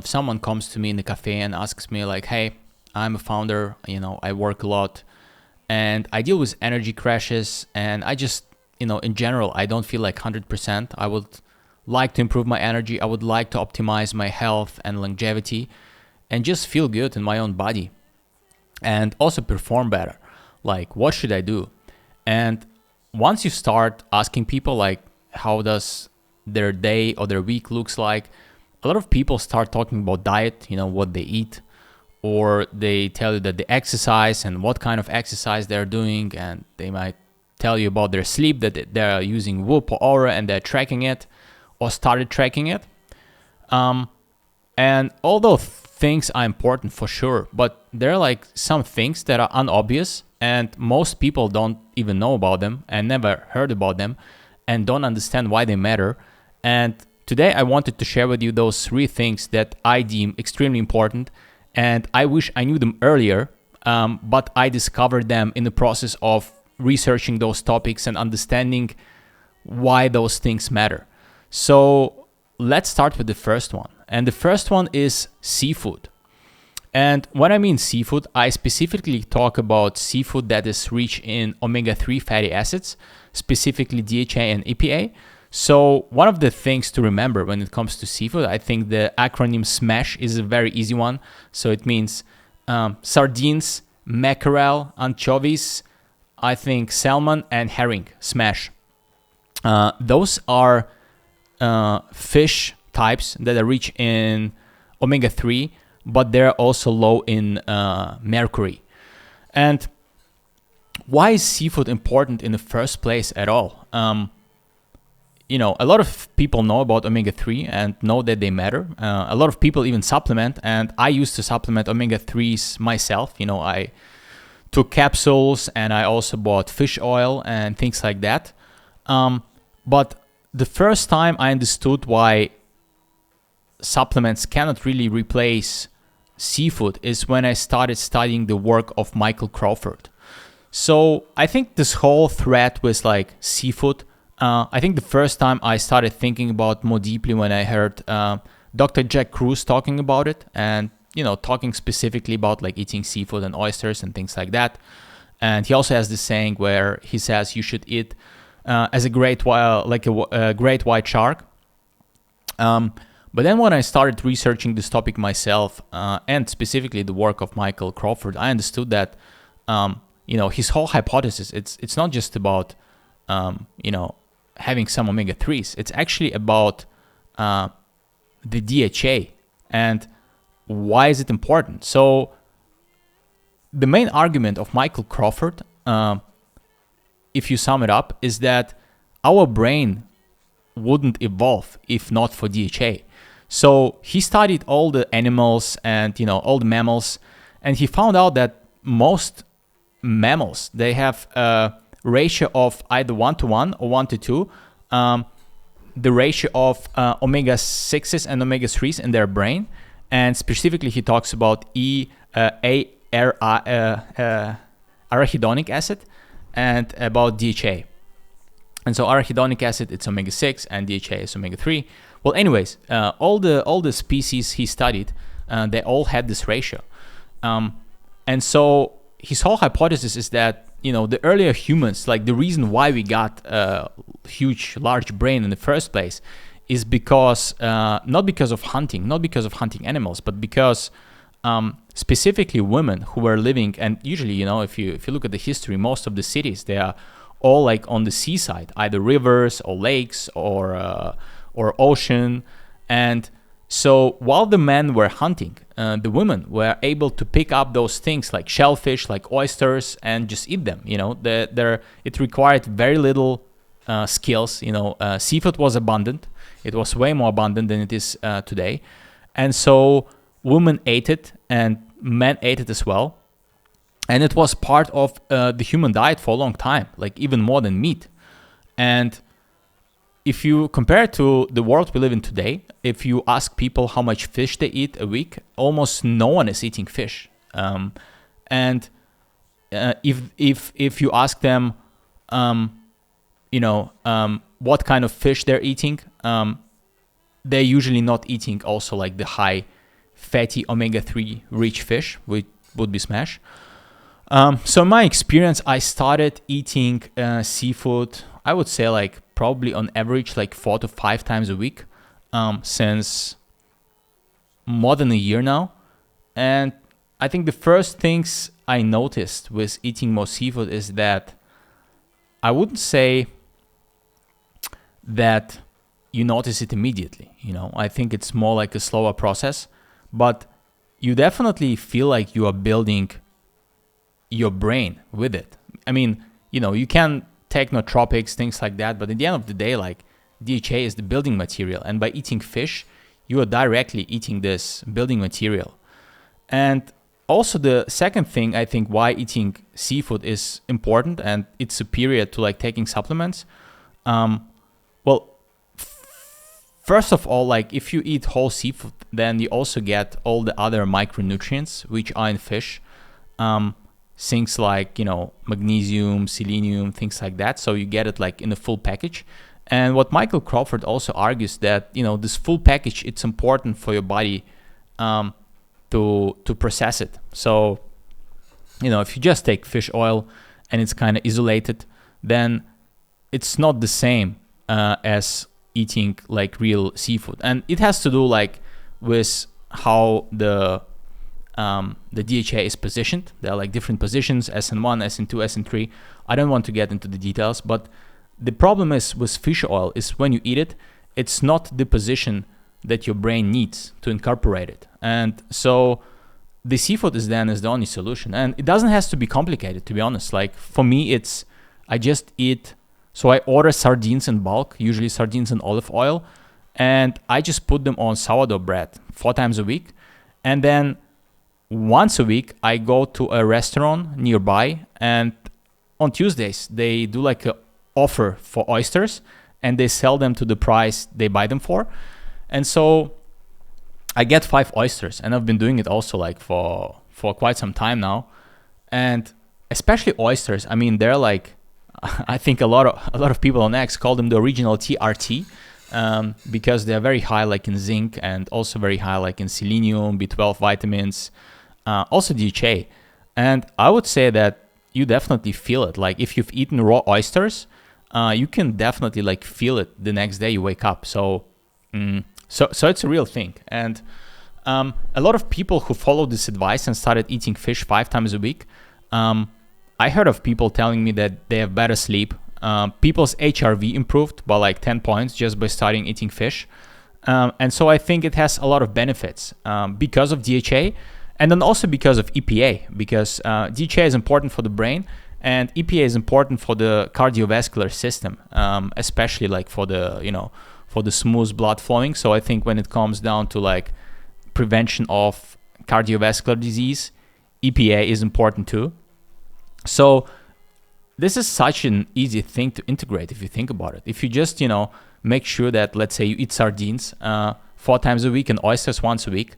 if someone comes to me in the cafe and asks me like, hey, I'm a founder, I work a lot and I deal with energy crashes, and I just, in general, I don't feel like 100%. I would like to improve my energy. I would like to optimize my health and longevity and just feel good in my own body and also perform better. Like, what should I do? And once you start asking people like, how does their day or their week looks like, a lot of people start talking about diet, what they eat, or they tell you that they exercise and what kind of exercise they're doing, and they might tell you about their sleep, that they're using Whoop or Aura and they're tracking it or started tracking it. And although things are important for sure, but there are like some things that are unobvious and most people don't even know about them and never heard about them and don't understand why they matter. And today I wanted to share with you those 3 things that I deem extremely important, and I wish I knew them earlier, but I discovered them in the process of researching those topics and understanding why those things matter. So let's start with the first one. And the first one is seafood. And when I mean seafood, I specifically talk about seafood that is rich in omega-3 fatty acids, specifically DHA and EPA. So one of the things to remember when it comes to seafood, I think the acronym SMASH is a very easy one. So it means sardines, mackerel, anchovies, I think salmon and herring, SMASH. Those are fish types that are rich in omega-3, but they're also low in mercury. And why is seafood important in the first place at all? A lot of people know about omega-3 and know that they matter. A lot of people even supplement, and I used to supplement omega-3s myself. I took capsules and I also bought fish oil and things like that. But the first time I understood why supplements cannot really replace seafood is when I started studying the work of Michael Crawford. So I think this whole thread with like seafood, I think the first time I started thinking about more deeply when I heard Dr. Jack Kruse talking about it, and talking specifically about like eating seafood and oysters and things like that. And he also has this saying where he says you should eat as a great white shark. But then when I started researching this topic myself, and specifically the work of Michael Crawford, I understood that his whole hypothesis, it's not just about having some omega-3s. It's actually about the DHA and why is it important. So the main argument of Michael Crawford, if you sum it up, is that our brain wouldn't evolve if not for DHA. So he studied all the animals and all the mammals, and he found out that most mammals, they have a ratio of either 1:1 or 1:2, the ratio of omega-6s and omega-3s in their brain. And specifically he talks about arachidonic acid and about DHA. And so arachidonic acid, it's omega-6, and DHA is omega-3. Well, anyways, all the species he studied, they all had this ratio. And so his whole hypothesis is that, the earlier humans, like the reason why we got a large brain in the first place is because, not because of hunting animals, but because specifically women who were living, and usually, if you look at the history, most of the cities, they are all like on the seaside, either rivers or lakes or ocean. And so while the men were hunting, the women were able to pick up those things like shellfish, like oysters, and just eat them. It required very little skills. Seafood was abundant. It was way more abundant than it is today. And so women ate it and men ate it as well. And it was part of the human diet for a long time, like even more than meat. And if you compare it to the world we live in today, if you ask people how much fish they eat a week, almost no one is eating fish. And if you ask them, what kind of fish they're eating, they're usually not eating also like the high fatty omega-3 rich fish, which would be smash. So in my experience, I started eating seafood, I would say like probably on average like 4 to 5 times a week since more than a year now. And I think the first things I noticed with eating more seafood is that I wouldn't say that you notice it immediately. I think it's more like a slower process, but you definitely feel like you are building your brain with it. I mean, you can take nootropics, things like that, but at the end of the day, like DHA is the building material, and by eating fish, you are directly eating this building material. And also the second thing, I think, why eating seafood is important and it's superior to like taking supplements. First of all, like if you eat whole seafood, then you also get all the other micronutrients which are in fish. Things like, magnesium, selenium, things like that. So you get it like in a full package. And what Michael Crawford also argues that, this full package, it's important for your body to process it. So, if you just take fish oil and it's kind of isolated, then it's not the same as eating like real seafood. And it has to do like with how the DHA is positioned. There are like different positions, SN1, SN2, SN3. I don't want to get into the details, but the problem is with fish oil is when you eat it, it's not the position that your brain needs to incorporate it. And so the seafood is the only solution. And it doesn't have to be complicated, to be honest. Like for me, I just eat, so I order sardines in bulk, usually sardines in olive oil, and I just put them on sourdough bread 4 times a week. And then once a week, I go to a restaurant nearby, and on Tuesdays, they do like an offer for oysters, and they sell them to the price they buy them for. And so I get 5 oysters, and I've been doing it also like for quite some time now. And especially oysters, I mean, they're like, I think a lot of people on X call them the original TRT, because they're very high like in zinc and also very high like in selenium, B12 vitamins, also DHA. And I would say that you definitely feel it. Like if you've eaten raw oysters, you can definitely like feel it the next day you wake up. So it's a real thing. And a lot of people who followed this advice and started eating fish 5 times a week, I heard of people telling me that they have better sleep. People's HRV improved by like 10 points just by starting eating fish. And so I think it has a lot of benefits because of DHA, and then also because of EPA, because DHA is important for the brain and EPA is important for the cardiovascular system, especially like for the smooth blood flowing. So I think when it comes down to like prevention of cardiovascular disease, EPA is important too. So this is such an easy thing to integrate if you think about it. If you just, make sure that, let's say you eat sardines 4 times a week and oysters once a week,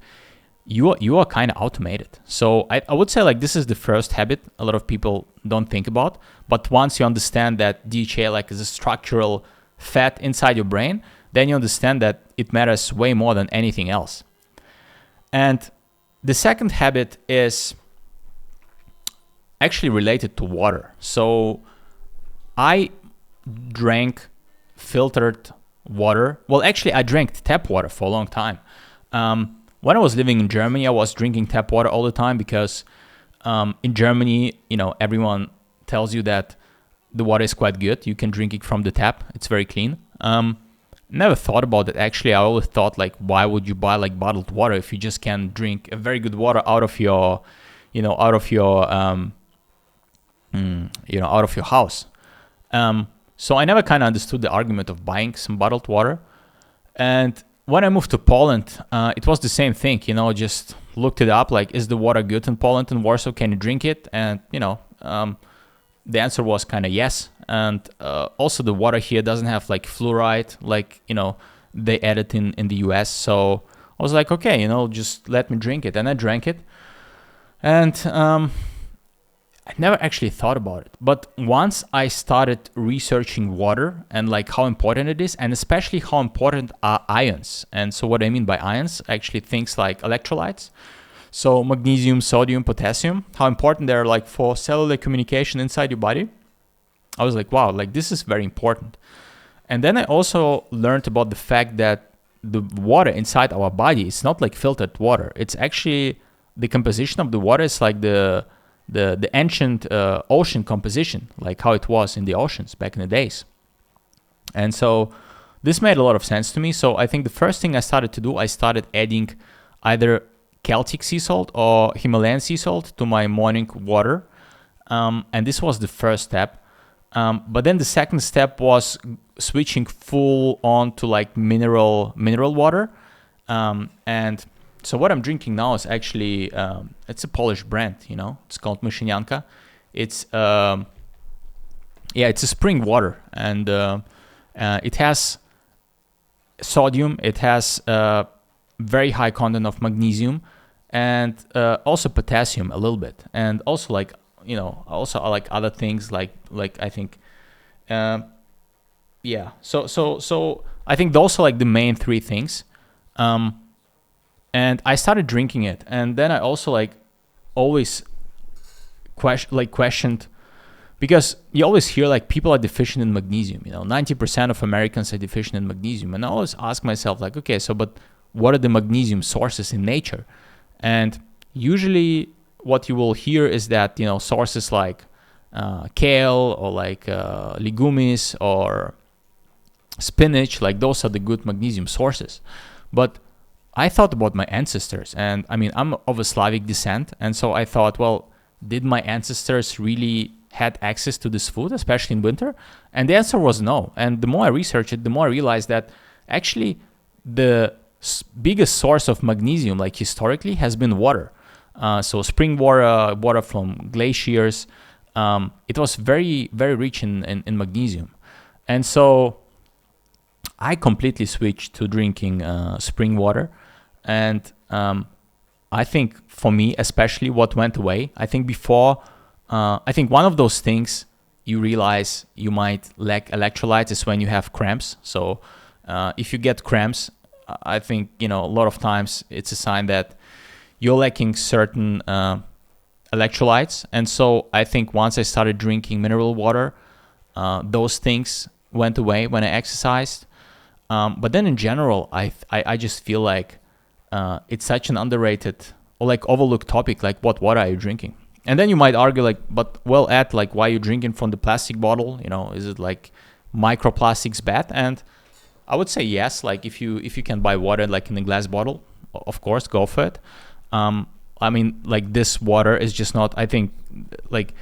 you are kind of automated. So I would say like this is the first habit a lot of people don't think about. But once you understand that DHA like is a structural fat inside your brain, then you understand that it matters way more than anything else. And the second habit is actually related to water. So I drank filtered water. Well, actually, I drank tap water for a long time. When I was living in Germany, I was drinking tap water all the time because in Germany, everyone tells you that the water is quite good. You can drink it from the tap. It's very clean. Never thought about it. Actually, I always thought like, why would you buy like bottled water if you just can drink a very good water out of your house. So I never kind of understood the argument of buying some bottled water. And when I moved to Poland, it was the same thing, just looked it up, like, is the water good in Poland and Warsaw? Can you drink it? And, the answer was kind of yes. And also the water here doesn't have like fluoride, like, they add it in the US. So I was like, okay, just let me drink it. And I drank it. And I never actually thought about it. But once I started researching water and like how important it is, and especially how important are ions. And so what I mean by ions, actually things like electrolytes. So magnesium, sodium, potassium, how important they're like for cellular communication inside your body. I was like, wow, like this is very important. And then I also learned about the fact that the water inside our body is not like filtered water. It's actually the composition of the water is like the ancient ocean composition, like how it was in the oceans back in the days. And so this made a lot of sense to me. So I think the first thing I started to do, I started adding either Celtic sea salt or Himalayan sea salt to my morning water. And this was the first step. But then the second step was switching full on to like mineral water. And so what I'm drinking now is actually, it's a Polish brand, you know, it's called Myszynianka. It's, it's a spring water, and it has sodium, it has very high content of magnesium, and also potassium a little bit, and also like, you know, also like other things like I think, so I think those are like the main three things. And I started drinking it, and then I also like always questioned, because you always hear like people are deficient in magnesium. You know, 90% of Americans are deficient in magnesium, and I always ask myself like, okay, so but what are the magnesium sources in nature? And usually, what you will hear is that, you know, sources like kale or like legumes or spinach, like those are the good magnesium sources. But I thought about my ancestors, and I mean, I'm of a Slavic descent, and so I thought, well, did my ancestors really had access to this food, especially in winter? And the answer was no. And the more I researched it, the more I realized that actually the biggest source of magnesium, like historically, has been water. So spring water, water from glaciers, it was very, very rich in magnesium. And so I completely switched to drinking spring water. And I think for me, especially, what went away, I think before, I think one of those things you realize you might lack electrolytes is when you have cramps. So if you get cramps, I think, you know, a lot of times it's a sign that you're lacking certain electrolytes. And so I think once I started drinking mineral water, those things went away when I exercised. But then in general, I just feel like it's such an underrated or like overlooked topic, like what water are you drinking? And then you might argue like, but well, Ed, like why are you drinking from the plastic bottle? You know, is it like microplastics bad? And I would say yes, like if you can buy water like in a glass bottle, of course, go for it. I mean, like this water is just not, I think, like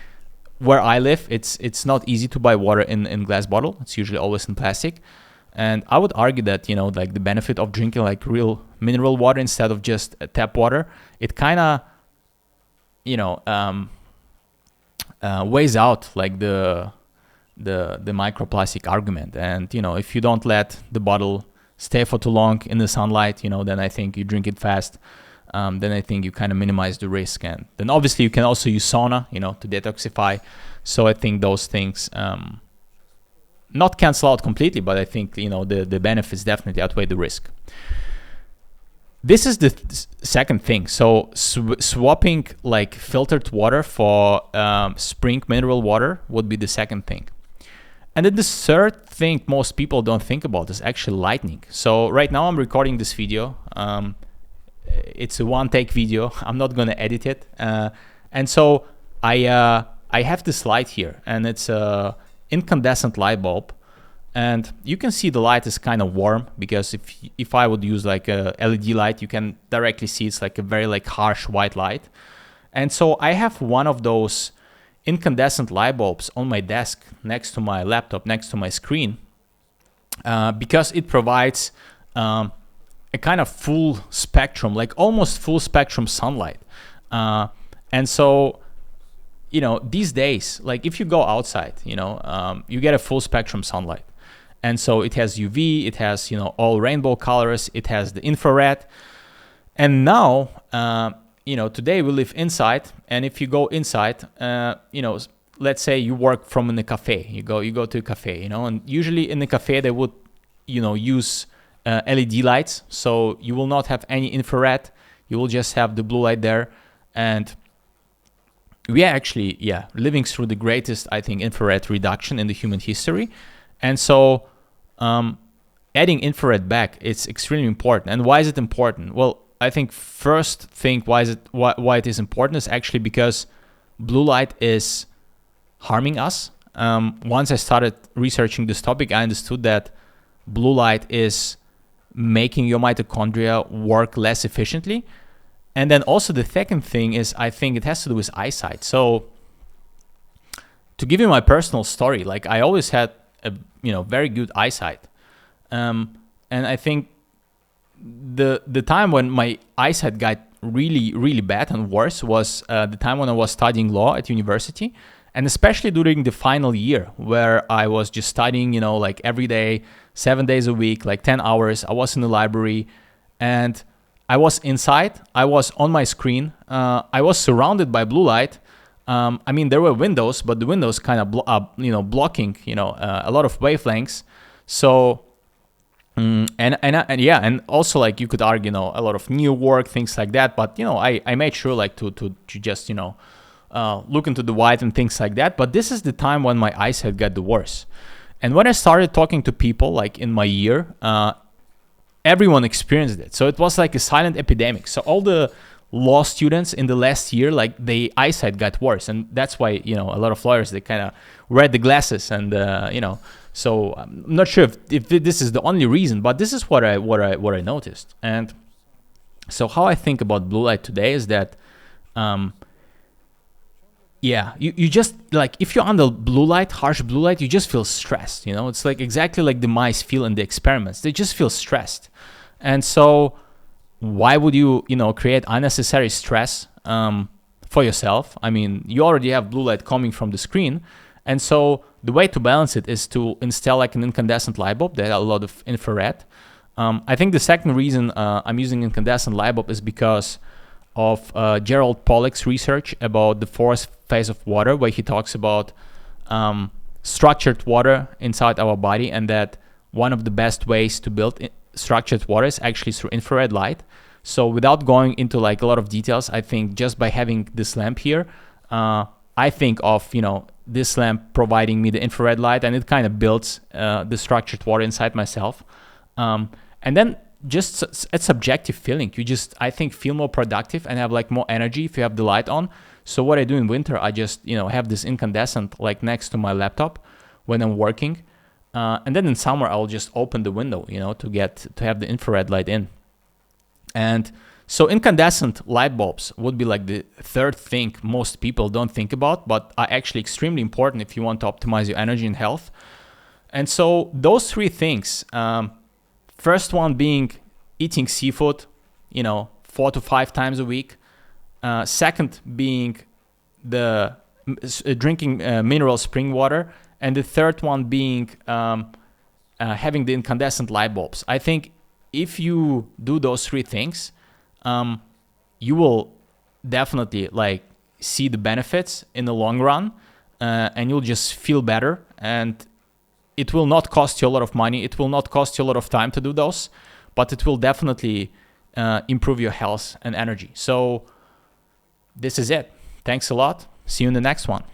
where I live, it's not easy to buy water in glass bottle. It's usually always in plastic. And I would argue that, you know, like the benefit of drinking like real mineral water instead of just tap water, it kind of, you know, weighs out like the microplastic argument. And, you know, if you don't let the bottle stay for too long in the sunlight, you know, then I think you drink it fast. Then I think you kind of minimize the risk. And then obviously you can also use sauna, you know, to detoxify. So I think those things, not cancel out completely, but I think, you know, the benefits definitely outweigh the risk. This is the second thing. So swapping like filtered water for spring mineral water would be the second thing. And then the third thing most people don't think about is actually lighting. So right now I'm recording this video. It's a one-take video. I'm not going to edit it. And so I have this light here, and it's a incandescent light bulb. And you can see the light is kind of warm, because if I would use like a LED light, you can directly see it's like a very like harsh white light. And so I have one of those incandescent light bulbs on my desk next to my laptop, next to my screen, because it provides a kind of full spectrum, like almost full spectrum sunlight. And so, you know, these days, like if you go outside, you know, you get a full spectrum sunlight. And so it has UV, it has, you know, all rainbow colors, it has the infrared. And now today we live inside, and if you go inside, let's say you work from in a cafe, you go to a cafe, and usually in the cafe they would, use LED lights, so you will not have any infrared, you will just have the blue light there. And we are actually, living through the greatest, I think, infrared reduction in the human history. And so adding infrared back, it's extremely important. And why is it important? Well, I think first thing why it is important is actually because blue light is harming us. Once I started researching this topic, I understood that blue light is making your mitochondria work less efficiently. And then also the second thing is, I think it has to do with eyesight. So to give you my personal story, like I always had a very good eyesight. And I think the time when my eyesight got really, really bad and worse was the time when I was studying law at university. And especially during the final year, where I was just studying, like every day, 7 days a week, like 10 hours. I was in the library and I was inside. I was on my screen. I was surrounded by blue light. There were windows, but the windows kind of blocking, a lot of wavelengths. So, and also like you could argue, a lot of new work, things like that. But I made sure like to just look into the white and things like that. But this is the time when my eyesight got the worst. And when I started talking to people like in my year, everyone experienced it. So it was like a silent epidemic. So all the law students in the last year, like the eyesight got worse. And that's why, a lot of lawyers, they kind of wear the glasses and, so I'm not sure if this is the only reason, but this is what I noticed. And so how I think about blue light today is that, you just like, if you're under blue light, harsh blue light, you just feel stressed. It's like exactly like the mice feel in the experiments. They just feel stressed. And so why would you, create unnecessary stress for yourself? You already have blue light coming from the screen. And so the way to balance it is to install like an incandescent light bulb that has a lot of infrared. I think the second reason I'm using incandescent light bulb is because of Gerald Pollack's research about the fourth phase of water, where he talks about structured water inside our body, and that one of the best ways to build structured water is actually through infrared light. So without going into like a lot of details, I think just by having this lamp here, I think of this lamp providing me the infrared light, and it kind of builds the structured water inside myself. And then just a subjective feeling. You just, I think, feel more productive and have like more energy if you have the light on. So what I do in winter, I just, have this incandescent like next to my laptop when I'm working. And then in summer, I'll just open the window, to have the infrared light in. And so incandescent light bulbs would be like the third thing most people don't think about, but are actually extremely important if you want to optimize your energy and health. And so those three things, first one being eating seafood, 4 to 5 times a week. Second being the drinking mineral spring water. And the third one being having the incandescent light bulbs. I think if you do those three things, you will definitely like see the benefits in the long run, and you'll just feel better. And it will not cost you a lot of money. It will not cost you a lot of time to do those, but it will definitely improve your health and energy. So this is it. Thanks a lot. See you in the next one.